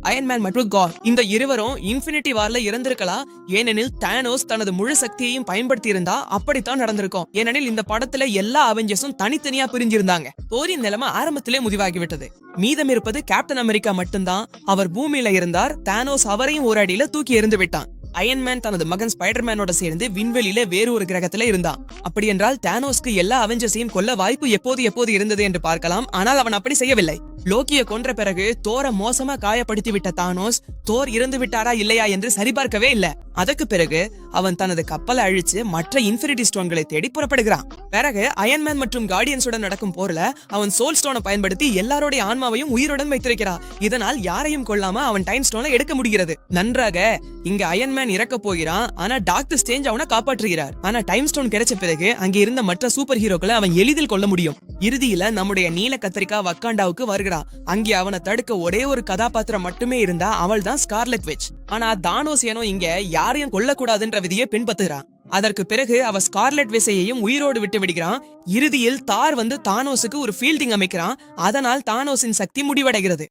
Iron Man மற்றும் car இந்த இருவரும் இன்ஃபினிட்டி வார்ல இறந்திருக்கலாம். ஏனெனில் தானோஸ் தனது முழு சக்தியையும் பயன்படுத்தி இருந்தா அப்படித்தான் நடந்திருக்கும். ஏனெனில் இந்த படத்துல எல்லா அவெஞ்சர்ஸும் தனித்தனியா பிரிஞ்சிருந்தாங்க. தோரின் நிலைமை ஆரம்பத்திலே முடிவாகிவிட்டது. மீதம் இருப்பது கேப்டன் அமெரிக்கா மட்டும்தான். அவர் பூமியில இருந்தார். தானோஸ் அவரையும் ஒரு அடியில தூக்கி எறிந்து விட்டான். அயன்மேன் தனது மகன் ஸ்பைடர்மேனோட சேர்ந்து விண்வெளியில வேறு ஒரு கிரகத்துல இருந்தான். அப்படி என்றால் தானோஸ்க்கு எல்லா அவெஞ்சர்ஸையும் கொல்ல வாய்ப்பு எப்போது இருந்தது என்று பார்க்கலாம். ஆனால் அவன் அப்படி செய்யவில்லை. லோக்கிய கொன்ற பிறகு தோரை மோசமா காயப்படுத்தி விட்ட தானோஸ் தோர் இறந்து விட்டாரா இல்லையா என்று சரிபார்க்கவே இல்ல. அதற்கு பிறகு அவன் தனது கப்பலை அழிச்சு மற்ற இன்ஃபினிட்டி ஸ்டோன்களை தேடி புறப்படுகிறான். பிறகு அயன்மேன் மற்றும் கார்டியன்ஸுடன் நடக்கும் போர்ல அவன் சோல் ஸ்டோனை பயன்படுத்தி எல்லாரோட ஆன்மாவையும் உயிருடன் வைத்திருக்கிறான். இதனால் யாரையும் கொல்லாம அவன் டைம் ஸ்டோனை எடுக்க முடிகிறது. நன்றாக இங்க அயன்மேன் இறக்க போகிறான். ஆனா டாக்டர் ஸ்ட்ரேஞ்ச் அவனை காப்பாற்றுகிறார். ஆனா டைம் ஸ்டோன் கிடைச்ச பிறகு அங்கே இருந்த மற்ற சூப்பர் ஹீரோக்களை அவன் எளிதில் கொல்ல முடியும். இறுதியில நம்முடைய நீல கத்திரிக்கா வக்காண்டாவுக்கு வருகிறான். அங்கே அவனை தடுக்க ஒரே ஒரு கதாபாத்திரம் மட்டுமே இருந்தா அவள் தான் ஸ்கார்லெட் விட்ச். ஆனா தானோஸ் ஏனோ இங்க யாரையும் கொல்லக்கூடாதுன்ற விதியை பின்பற்றுகிறான். அதற்கு பிறகு அவ ஸ்கார்லெட் விசையையும் உயிரோடு விட்டு விடுகிறான். இறுதியில் தார் வந்து தானோஸுக்கு ஒரு ஃபீல்டிங் அமைக்கிறான். அதனால் தானோஸின் சக்தி முடிவடைகிறது.